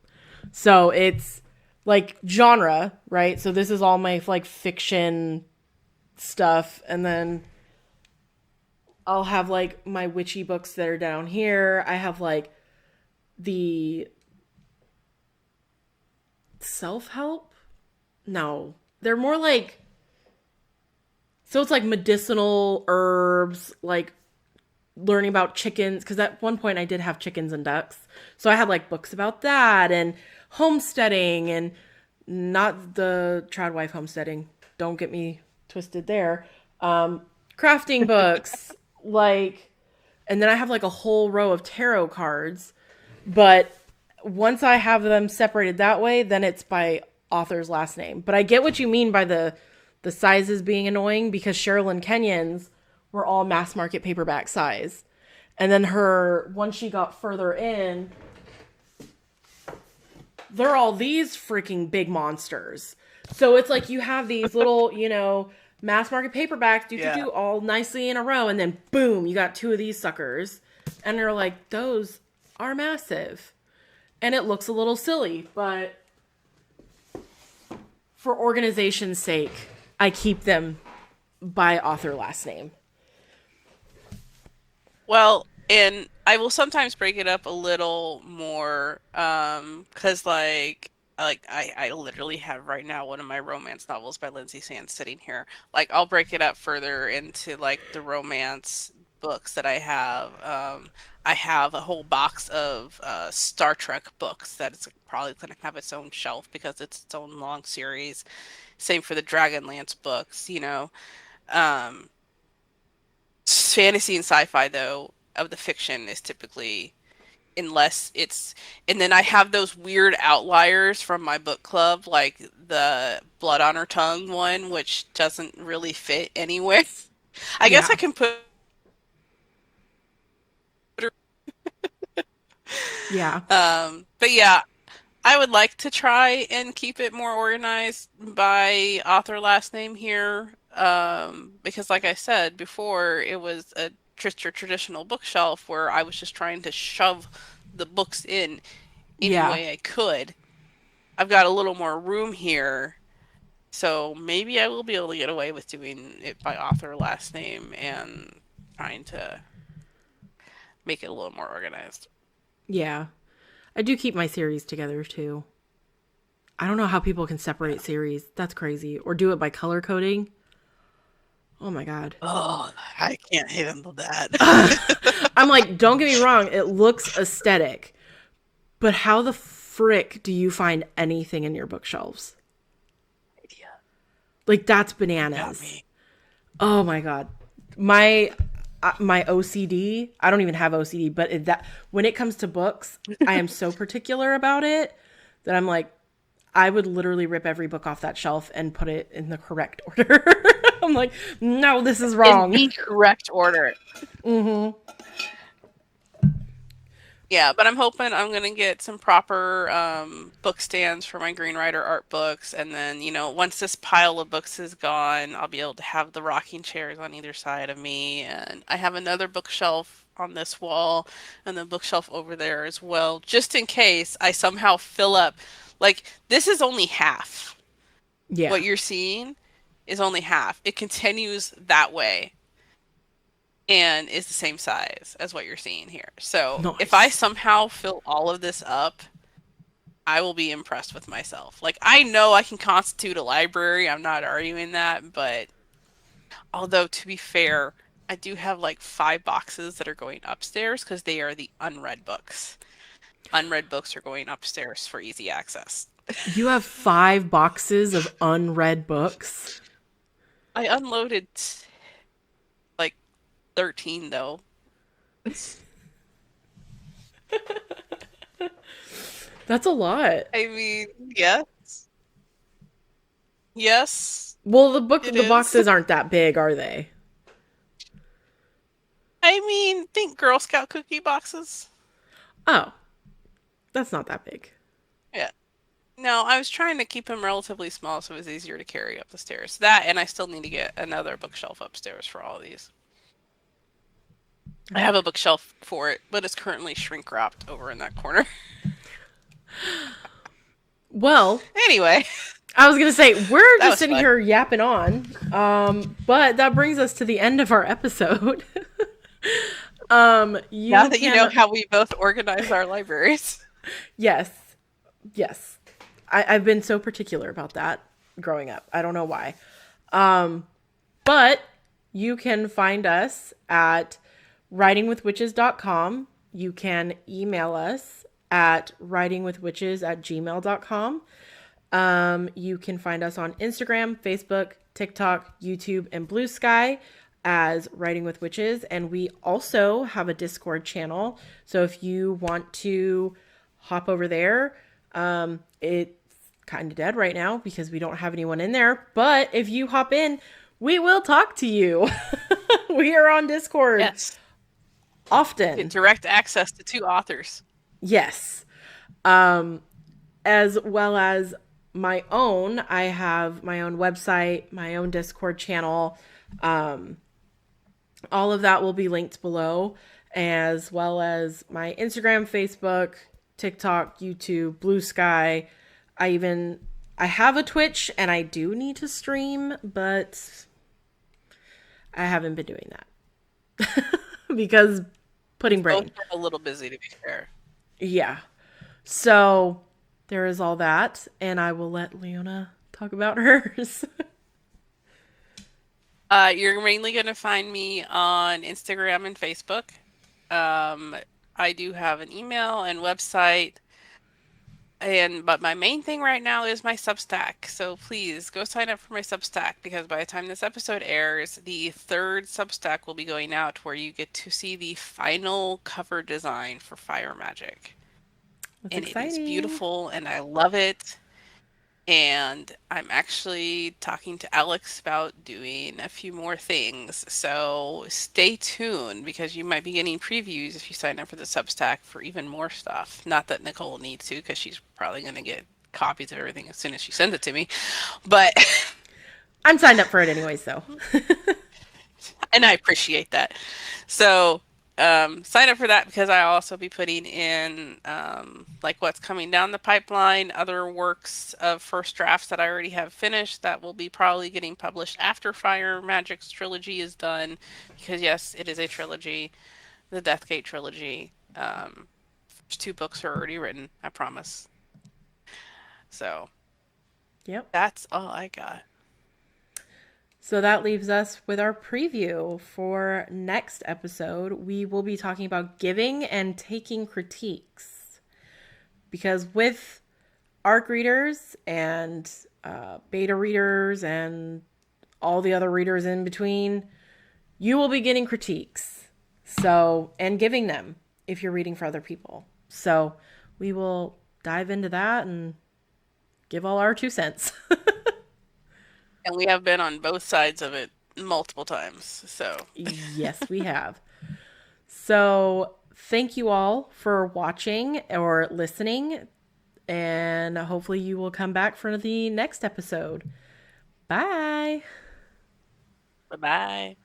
So it's like genre, right? So this is all my like fiction stuff, and then I'll have like my witchy books that are down here. I have like the self-help. No. They're more like, so it's like medicinal herbs, like learning about chickens, because at one point I did have chickens and ducks. So I had like books about that and homesteading, and not the trad wife homesteading. Don't get me twisted there. Crafting books, like, and then I have like a whole row of tarot cards. But once I have them separated that way, then it's by author's last name. But I get what you mean by the sizes being annoying, because Sherilyn Kenyon's were all mass market paperback size. And then her, once she got further in, they're all these freaking big monsters. So it's like you have these little, mass market paperbacks, Yeah. all nicely in a row, and then boom, you got two of these suckers. And they're like, those are massive. And it looks a little silly, but for organization's sake, I keep them by author last name. Well, and I will sometimes break it up a little more, 'cause I literally have right now one of my romance novels by Lindsay Sands sitting here. Like I'll break it up further into like the romance books that I have. I have a whole box of Star Trek books that it's probably going to have its own shelf because it's its own long series. Same for the Dragonlance books. Um, Fantasy and sci-fi though of the fiction is typically, unless it's, and then I have those weird outliers from my book club, like the Blood on Her Tongue one, which doesn't really fit anywhere. I guess I Yeah. can put her, Yeah. but yeah, I would like to try and keep it more organized by author last name here, because like I said before, it was a traditional bookshelf where I was just trying to shove the books in any Yeah. way I could. I've got a little more room here, so maybe I will be able to get away with doing it by author last name and trying to make it a little more organized. Yeah. I do keep my series together too. I don't know how people can separate series. That's crazy. Or do it by color coding. Oh my god. Oh, I can't handle that. I'm like, don't get me wrong, it looks aesthetic. But how the frick do you find anything in your bookshelves? Idea. Like, that's You got bananas. me. Oh my god. My OCD, I don't even have OCD, but that when it comes to books, I am so particular about it that I'm like I would literally rip every book off that shelf and put it in the correct order. I'm like, "No, this is In wrong." the correct order. Mhm. Yeah, but I'm hoping I'm gonna get some proper book stands for my Green Rider art books, and then, once this pile of books is gone, I'll be able to have the rocking chairs on either side of me, and I have another bookshelf on this wall and the bookshelf over there as well, just in case I somehow fill up. Like, this is only half. Yeah. What you're seeing is only half. It continues that way and is the same size as what you're seeing here. So if I Nice. somehow fill all of this up, I will be impressed with myself. Like, I know I can constitute a library. I'm not arguing that, but although to be fair, I do have like 5 boxes that are going upstairs because they are the unread books. Unread books are going upstairs for easy access. You have 5 boxes of unread books. I unloaded like 13 though. That's a lot. I mean, yes. Yes, Well, it the is. boxes aren't that big, are they? I mean, think Girl Scout cookie boxes. Oh, that's not that big. Yeah. No, I was trying to keep them relatively small so it was easier to carry up the stairs. That, and I still need to get another bookshelf upstairs for all of these. I have a bookshelf for it, but it's currently shrink wrapped over in that corner. Well, Anyway, I was gonna say we're that just was sitting fun. here yapping on, but that brings us to the end of our episode. Now You that you know can how we both organize our libraries. yes, yes. I've been so particular about that growing up. I don't know why, but you can find us at writingwithwitches.com. You can email us at writingwithwitches@gmail.com. You can find us on Instagram, Facebook, TikTok, YouTube, and Blue Sky as Writing with Witches. And we also have a Discord channel. So if you want to hop over there, it's kind of dead right now because we don't have anyone in there. But if you hop in, we will talk to you. We are on Discord Yes. Get often. direct access to two authors. Yes. As well as I have my own website, my own Discord channel. All of that will be linked below, as well as my Instagram, Facebook, TikTok, YouTube, Blue Sky. I even I have a Twitch and I do need to stream, but I haven't been doing that because putting Both brain. are a little busy, to be fair. Yeah. So there is all that, and I will let Leona talk about hers. You're mainly going to find me on Instagram and Facebook. Um, I do have an email and website, but my main thing right now is my Substack. So please go sign up for my Substack because by the time this episode airs, the third Substack will be going out where you get to see the final cover design for Fire Magic. That's And it is exciting. beautiful and I love it. And I'm actually talking to Alex about doing a few more things. So stay tuned because you might be getting previews if you sign up for the Substack for even more stuff. Not that Nicole needs to because she's probably going to get copies of everything as soon as she sends it to me. But, I'm signed up for it anyways, though. and I appreciate that. So sign up for that because I'll also be putting in like what's coming down the pipeline, other works of first drafts that I already have finished that will be probably getting published after Fire Magic's trilogy is done. Because yes, it is a trilogy, the Deathgate trilogy. First 2 books are already written, I promise. So Yep. that's all I got. So that leaves us with our preview for next episode. We will be talking about giving and taking critiques. Because with ARC readers and beta readers and all the other readers in between, you will be getting critiques. So, and giving them if you're reading for other people. So, we will dive into that and give all our 2 cents. And we have been on both sides of it multiple times. So, Yes, we have. So, thank you all for watching or listening. And hopefully, you will come back for the next episode. Bye. bye bye.